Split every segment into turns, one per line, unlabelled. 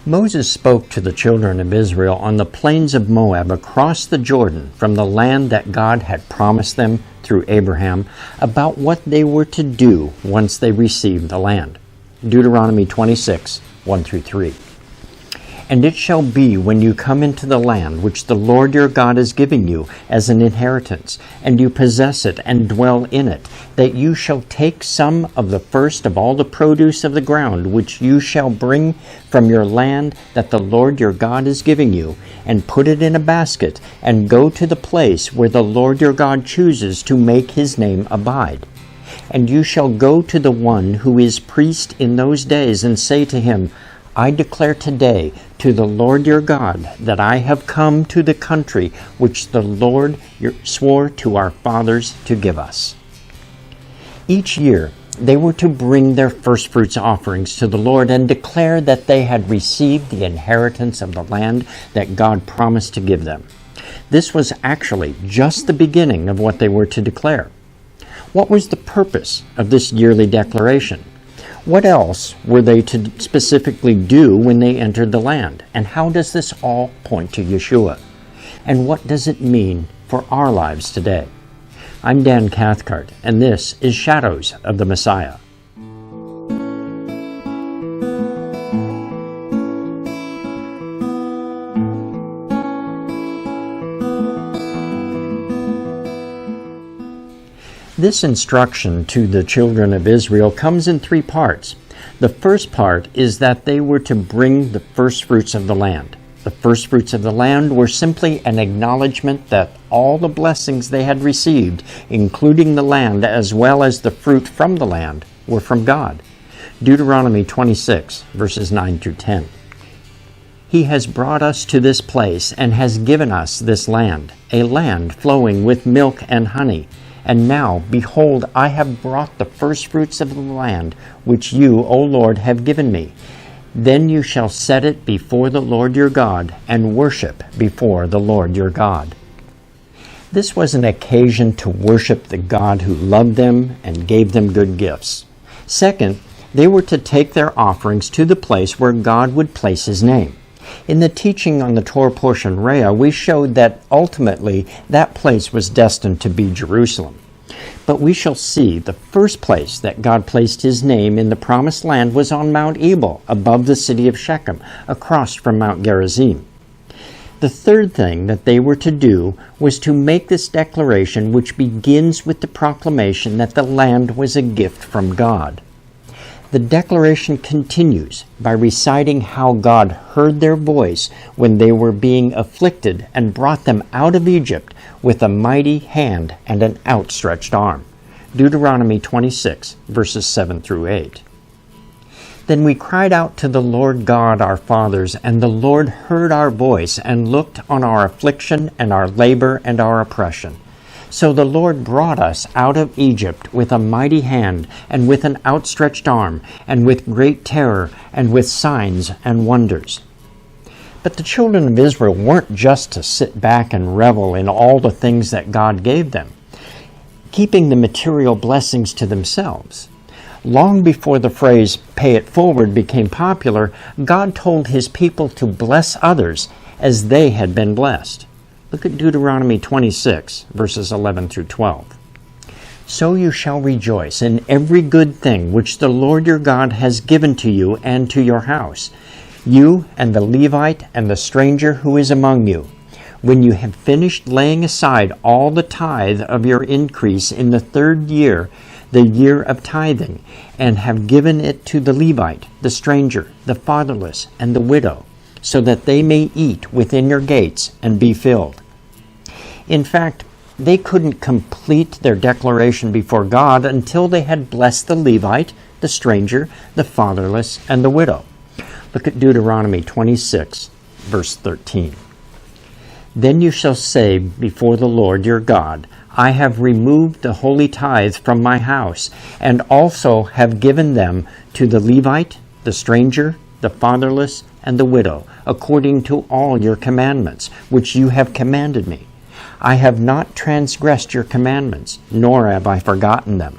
Moses spoke to the children of Israel on the plains of Moab across the Jordan from the land that God had promised them through Abraham about what they were to do once they received the land. Deuteronomy 26, 1-3. And it shall be when you come into the land which the Lord your God is giving you as an inheritance, and you possess it and dwell in it, that you shall take some of the first of all the produce of the ground which you shall bring from your land that the Lord your God is giving you, and put it in a basket, and go to the place where the Lord your God chooses to make his name abide. And you shall go to the one who is priest in those days, and say to him, I declare today to the Lord your God that I have come to the country which the Lord swore to our fathers to give us. Each year they were to bring their firstfruits offerings to the Lord and declare that they had received the inheritance of the land that God promised to give them. This was actually just the beginning of what they were to declare. What was the purpose of this yearly declaration? What else were they to specifically do when they entered the land? And how does this all point to Yeshua? And what does it mean for our lives today? I'm Dan Cathcart, and this is Shadows of the Messiah. This instruction to the children of Israel comes in 3 parts. The first part is that they were to bring the firstfruits of the land. The firstfruits of the land were simply an acknowledgement that all the blessings they had received, including the land as well as the fruit from the land, were from God. Deuteronomy 26, verses 9-10. He has brought us to this place and has given us this land, a land flowing with milk and honey. And now, behold, I have brought the firstfruits of the land, which you, O Lord, have given me. Then you shall set it before the Lord your God, and worship before the Lord your God. This was an occasion to worship the God who loved them and gave them good gifts. Second, they were to take their offerings to the place where God would place his name. In the teaching on the Torah portion Reah, we showed that ultimately that place was destined to be Jerusalem. But we shall see the first place that God placed his name in the promised land was on Mount Ebal, above the city of Shechem, across from Mount Gerizim. The third thing that they were to do was to make this declaration, which begins with the proclamation that the land was a gift from God. The declaration continues by reciting how God heard their voice when they were being afflicted and brought them out of Egypt with a mighty hand and an outstretched arm. Deuteronomy 26, verses 7-8. Then we cried out to the Lord God our fathers, and the Lord heard our voice and looked on our affliction and our labor and our oppression. So the Lord brought us out of Egypt with a mighty hand, and with an outstretched arm, and with great terror, and with signs and wonders. But the children of Israel weren't just to sit back and revel in all the things that God gave them, keeping the material blessings to themselves. Long before the phrase, pay it forward, became popular, God told his people to bless others as they had been blessed. Look at Deuteronomy 26, verses 11-12. So you shall rejoice in every good thing which the Lord your God has given to you and to your house, you and the Levite and the stranger who is among you, when you have finished laying aside all the tithe of your increase in the 3rd year, the year of tithing, and have given it to the Levite, the stranger, the fatherless, and the widow, so that they may eat within your gates and be filled. In fact, they couldn't complete their declaration before God until they had blessed the Levite, the stranger, the fatherless, and the widow. Look at Deuteronomy 26, verse 13. Then you shall say before the Lord your God, I have removed the holy tithe from my house, and also have given them to the Levite, the stranger, the fatherless, and the widow, according to all your commandments, which you have commanded me. I have not transgressed your commandments, nor have I forgotten them.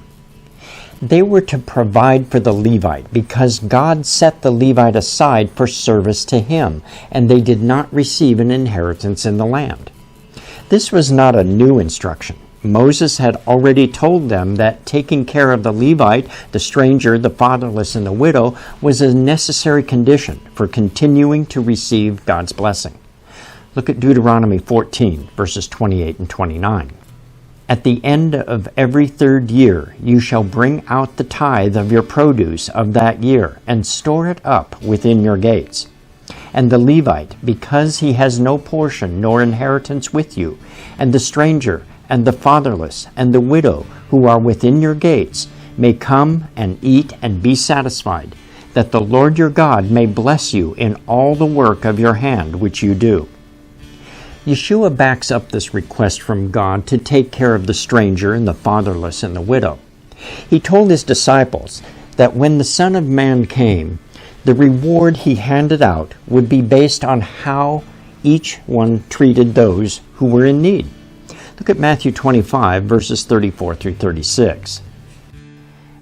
They were to provide for the Levite because God set the Levite aside for service to him, and they did not receive an inheritance in the land. This was not a new instruction. Moses had already told them that taking care of the Levite, the stranger, the fatherless, and the widow was a necessary condition for continuing to receive God's blessing. Look at Deuteronomy 14, verses 28 and 29. At the end of every 3rd year you shall bring out the tithe of your produce of that year, and store it up within your gates. And the Levite, because he has no portion nor inheritance with you, and the stranger, and the fatherless, and the widow, who are within your gates, may come and eat and be satisfied, that the Lord your God may bless you in all the work of your hand which you do. Yeshua backs up this request from God to take care of the stranger and the fatherless and the widow. He told his disciples that when the Son of Man came, the reward he handed out would be based on how each one treated those who were in need. Look at Matthew 25, verses 34 through 36.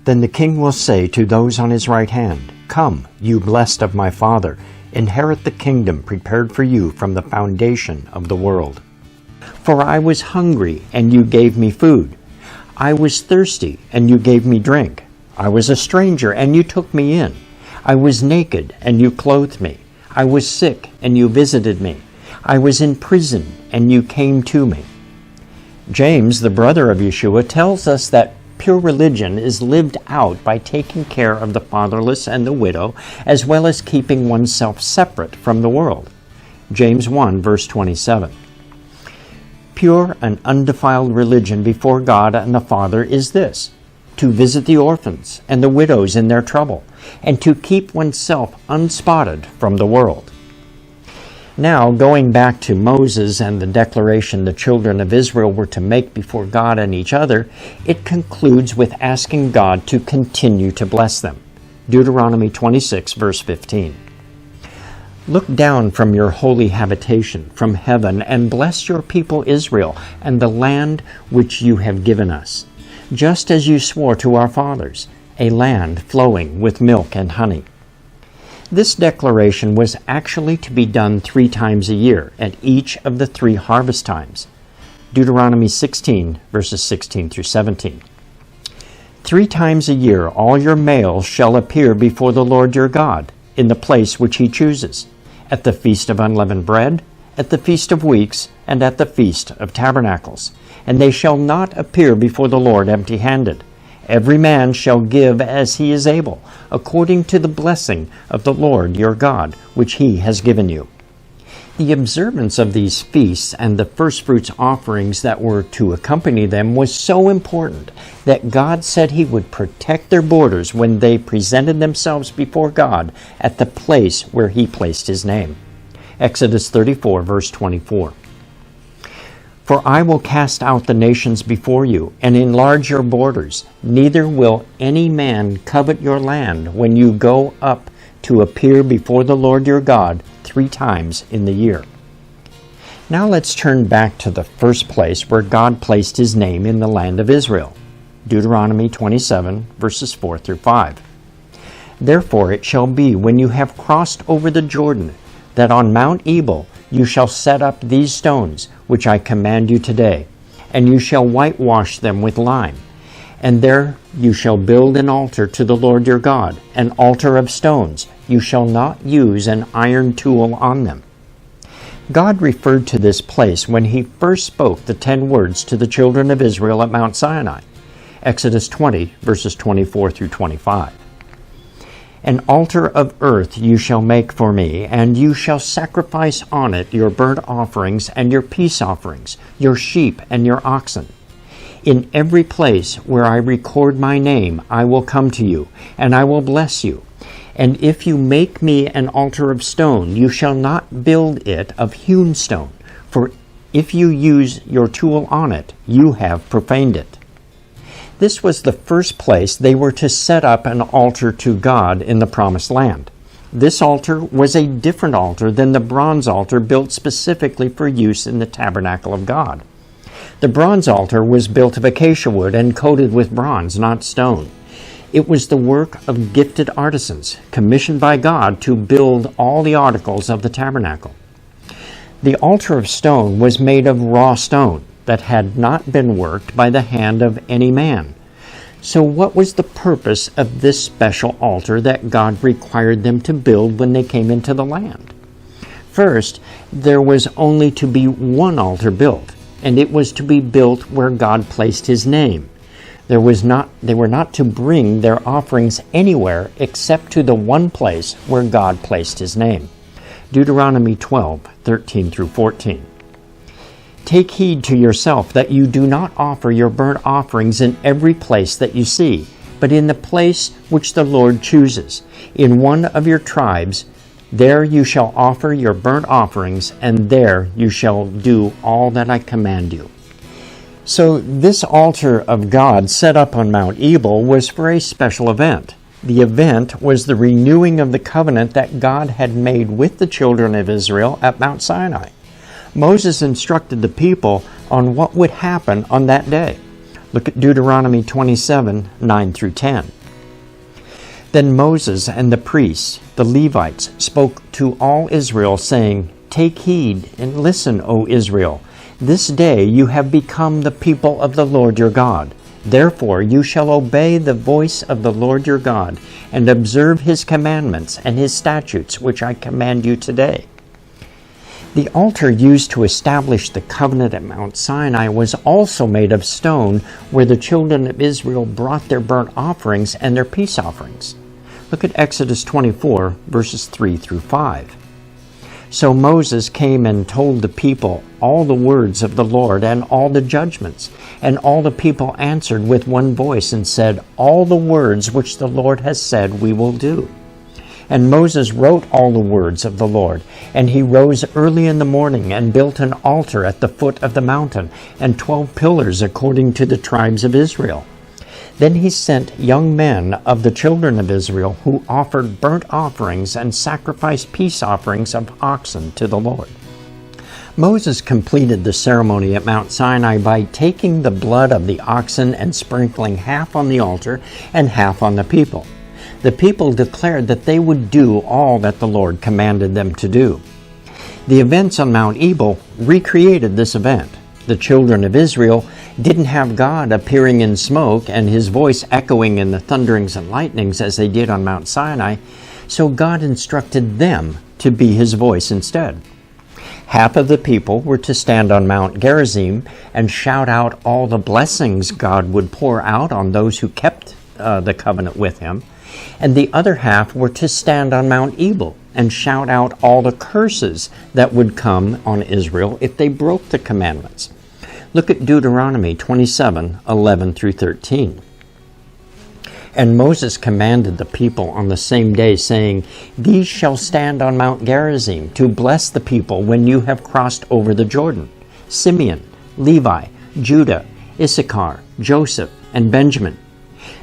Then the king will say to those on his right hand, Come, you blessed of my Father, inherit the kingdom prepared for you from the foundation of the world. For I was hungry, and you gave me food. I was thirsty, and you gave me drink. I was a stranger, and you took me in. I was naked, and you clothed me. I was sick, and you visited me. I was in prison, and you came to me. James, the brother of Yeshua, tells us that pure religion is lived out by taking care of the fatherless and the widow, as well as keeping oneself separate from the world. James 1, verse 27. Pure and undefiled religion before God and the Father is this: to visit the orphans and the widows in their trouble, and to keep oneself unspotted from the world. Now, going back to Moses and the declaration the children of Israel were to make before God and each other, it concludes with asking God to continue to bless them. Deuteronomy 26, verse 15. Look down from your holy habitation, from heaven, and bless your people Israel and the land which you have given us, just as you swore to our fathers, a land flowing with milk and honey. This declaration was actually to be done 3 times a year at each of the 3 harvest times. Deuteronomy 16, verses 16 through 17. 3 times a year all your males shall appear before the Lord your God in the place which he chooses, at the feast of unleavened bread, at the feast of weeks, and at the feast of tabernacles. And they shall not appear before the Lord empty-handed. Every man shall give as he is able, according to the blessing of the Lord your God, which he has given you. The observance of these feasts and the firstfruits offerings that were to accompany them was so important that God said he would protect their borders when they presented themselves before God at the place where he placed his name. Exodus 34, verse 24. For I will cast out the nations before you, and enlarge your borders. Neither will any man covet your land when you go up to appear before the Lord your God 3 times in the year. Now let's turn back to the first place where God placed his name in the land of Israel. Deuteronomy 27, verses 4 through 5. Therefore it shall be, when you have crossed over the Jordan, that on Mount Ebal you shall set up these stones, which I command you today, and you shall whitewash them with lime. And there you shall build an altar to the Lord your God, an altar of stones. You shall not use an iron tool on them. God referred to this place when he first spoke the 10 words to the children of Israel at Mount Sinai. Exodus 20, verses 24 through 25. An altar of earth you shall make for me, and you shall sacrifice on it your burnt offerings and your peace offerings, your sheep and your oxen. In every place where I record my name, I will come to you, and I will bless you. And if you make me an altar of stone, you shall not build it of hewn stone, for if you use your tool on it, you have profaned it. This was the first place they were to set up an altar to God in the Promised Land. This altar was a different altar than the bronze altar built specifically for use in the tabernacle of God. The bronze altar was built of acacia wood and coated with bronze, not stone. It was the work of gifted artisans, commissioned by God to build all the articles of the tabernacle. The altar of stone was made of raw stone that had not been worked by the hand of any man. So what was the purpose of this special altar that God required them to build when they came into the land? First, there was only to be one altar built, and it was to be built where God placed His name. They were not to bring their offerings anywhere except to the one place where God placed His name. Deuteronomy 12:13 through 14. Take heed to yourself that you do not offer your burnt offerings in every place that you see, but in the place which the Lord chooses. In one of your tribes, there you shall offer your burnt offerings, and there you shall do all that I command you. So this altar of God set up on Mount Ebal was for a special event. The event was the renewing of the covenant that God had made with the children of Israel at Mount Sinai. Moses instructed the people on what would happen on that day. Look at Deuteronomy 27:9 through 10. Then Moses and the priests, the Levites, spoke to all Israel, saying, Take heed and listen, O Israel. This day you have become the people of the Lord your God. Therefore you shall obey the voice of the Lord your God, and observe His commandments and His statutes, which I command you today. The altar used to establish the covenant at Mount Sinai was also made of stone, where the children of Israel brought their burnt offerings and their peace offerings. Look at Exodus 24, verses 3 through 5. So Moses came and told the people all the words of the Lord and all the judgments. And all the people answered with one voice and said, All the words which the Lord has said we will do. And Moses wrote all the words of the Lord. And he rose early in the morning and built an altar at the foot of the mountain, and 12 pillars according to the tribes of Israel. Then he sent young men of the children of Israel who offered burnt offerings and sacrificed peace offerings of oxen to the Lord. Moses completed the ceremony at Mount Sinai by taking the blood of the oxen and sprinkling half on the altar and half on the people. The people declared that they would do all that the Lord commanded them to do. The events on Mount Ebal recreated this event. The children of Israel didn't have God appearing in smoke and His voice echoing in the thunderings and lightnings as they did on Mount Sinai, so God instructed them to be His voice instead. Half of the people were to stand on Mount Gerizim and shout out all the blessings God would pour out on those who kept the covenant with Him, and the other half were to stand on Mount Ebal and shout out all the curses that would come on Israel if they broke the commandments. Look at Deuteronomy 27:11 through 13. And Moses commanded the people on the same day, saying, These shall stand on Mount Gerizim to bless the people when you have crossed over the Jordan: Simeon, Levi, Judah, Issachar, Joseph, and Benjamin.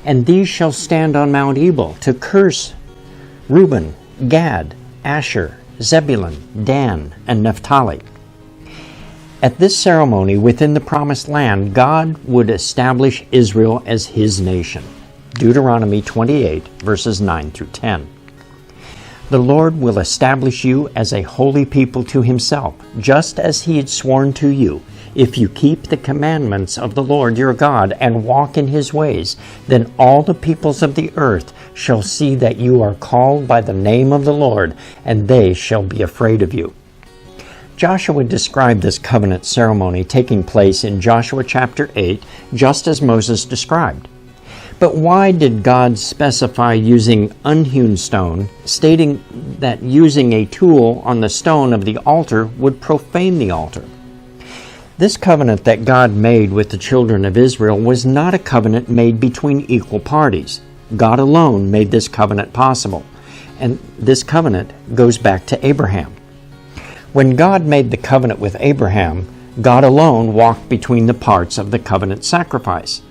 And these shall stand on Mount Ebal to curse Reuben, Gad, Asher, Zebulun, Dan, and Naphtali. At this ceremony within the promised land, God would establish Israel as His nation. Deuteronomy 28, verses 9 through 10. The Lord will establish you as a holy people to Himself, just as He had sworn to you. If you keep the commandments of the Lord your God and walk in His ways, then all the peoples of the earth shall see that you are called by the name of the Lord, and they shall be afraid of you. Joshua described this covenant ceremony taking place in Joshua chapter 8, just as Moses described. But why did God specify using unhewn stone, stating that using a tool on the stone of the altar would profane the altar? This covenant that God made with the children of Israel was not a covenant made between equal parties. God alone made this covenant possible, and this covenant goes back to Abraham. When God made the covenant with Abraham, God alone walked between the parts of the covenant sacrifice.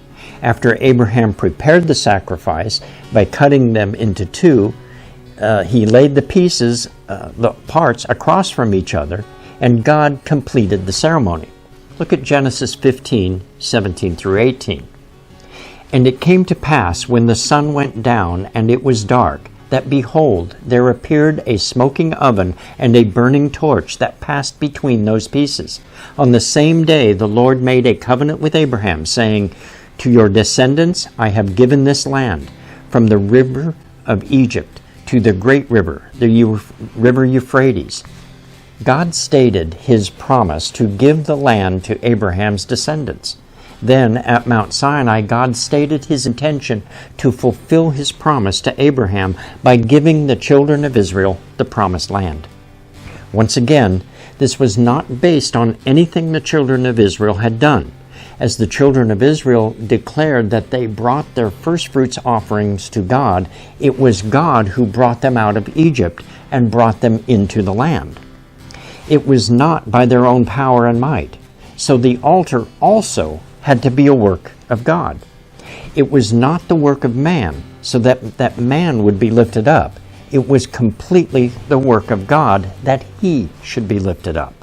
After Abraham prepared the sacrifice by cutting them into two, he laid the pieces, the parts, across from each other, and God completed the ceremony. Look at Genesis 15, 17 through 18. And it came to pass, when the sun went down, and it was dark, that, behold, there appeared a smoking oven and a burning torch that passed between those pieces. On the same day the Lord made a covenant with Abraham, saying, To your descendants I have given this land, from the river of Egypt to the great river, the river Euphrates. God stated his promise to give the land to Abraham's descendants. Then, at Mount Sinai, God stated his intention to fulfill his promise to Abraham by giving the children of Israel the promised land. Once again, this was not based on anything the children of Israel had done, as the children of Israel declared that they brought their firstfruits offerings to God. It was God who brought them out of Egypt and brought them into the land. It was not by their own power and might. So the altar also had to be a work of God. It was not the work of man, so that man would be lifted up. It was completely the work of God that he should be lifted up.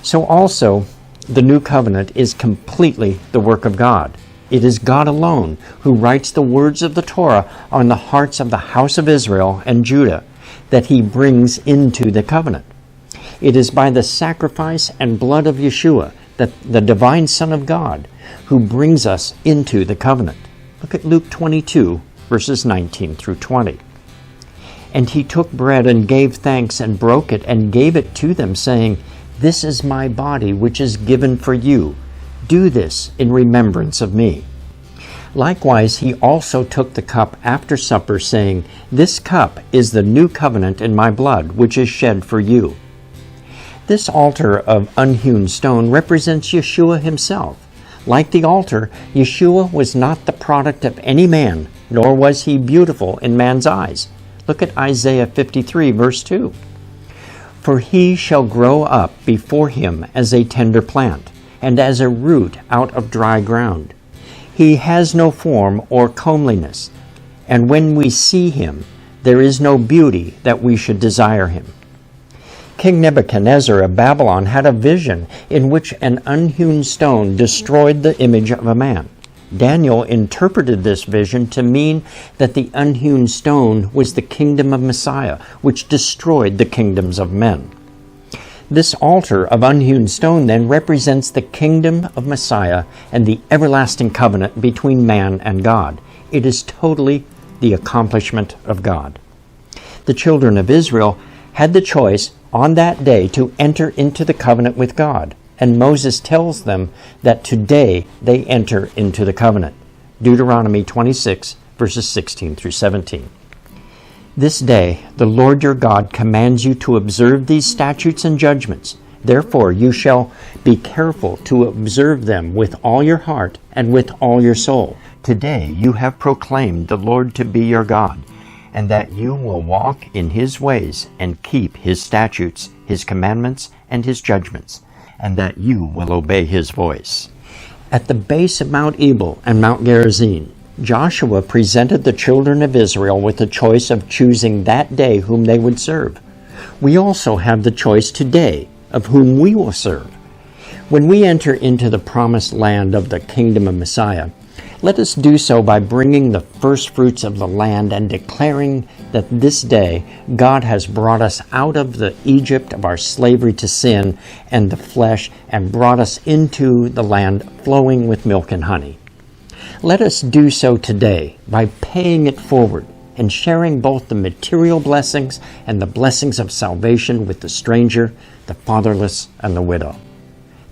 So also, the new covenant is completely the work of God. It is God alone who writes the words of the Torah on the hearts of the house of Israel and Judah that he brings into the covenant. It is by the sacrifice and blood of Yeshua, that the divine Son of God, who brings us into the covenant. Look at Luke 22, verses 19 through 20. And he took bread and gave thanks and broke it and gave it to them, saying, This is my body, which is given for you. Do this in remembrance of me. Likewise, he also took the cup after supper, saying, This cup is the new covenant in my blood, which is shed for you. This altar of unhewn stone represents Yeshua himself. Like the altar, Yeshua was not the product of any man, nor was he beautiful in man's eyes. Look at Isaiah 53, verse 2. For he shall grow up before him as a tender plant, and as a root out of dry ground. He has no form or comeliness, and when we see him, there is no beauty that we should desire him. King Nebuchadnezzar of Babylon had a vision in which an unhewn stone destroyed the image of a man. Daniel interpreted this vision to mean that the unhewn stone was the kingdom of Messiah, which destroyed the kingdoms of men. This altar of unhewn stone then represents the kingdom of Messiah and the everlasting covenant between man and God. It is totally the accomplishment of God. The children of Israel had the choice on that day to enter into the covenant with God, and Moses tells them that today they enter into the covenant. Deuteronomy 26, verses 16 through 17. This day the Lord your God commands you to observe these statutes and judgments. Therefore you shall be careful to observe them with all your heart and with all your soul. Today you have proclaimed the Lord to be your God, and that you will walk in his ways and keep his statutes, his commandments, and his judgments, and that you will obey his voice. At the base of Mount Ebal and Mount Gerizim, Joshua presented the children of Israel with the choice of choosing that day whom they would serve. We also have the choice today of whom we will serve. When we enter into the promised land of the kingdom of Messiah, let us do so by bringing the first fruits of the land and declaring that this day God has brought us out of the Egypt of our slavery to sin and the flesh and brought us into the land flowing with milk and honey. Let us do so today by paying it forward and sharing both the material blessings and the blessings of salvation with the stranger, the fatherless, and the widow.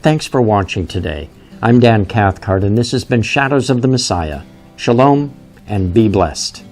Thanks for watching today. I'm Dan Cathcart, and this has been Shadows of the Messiah. Shalom, and be blessed.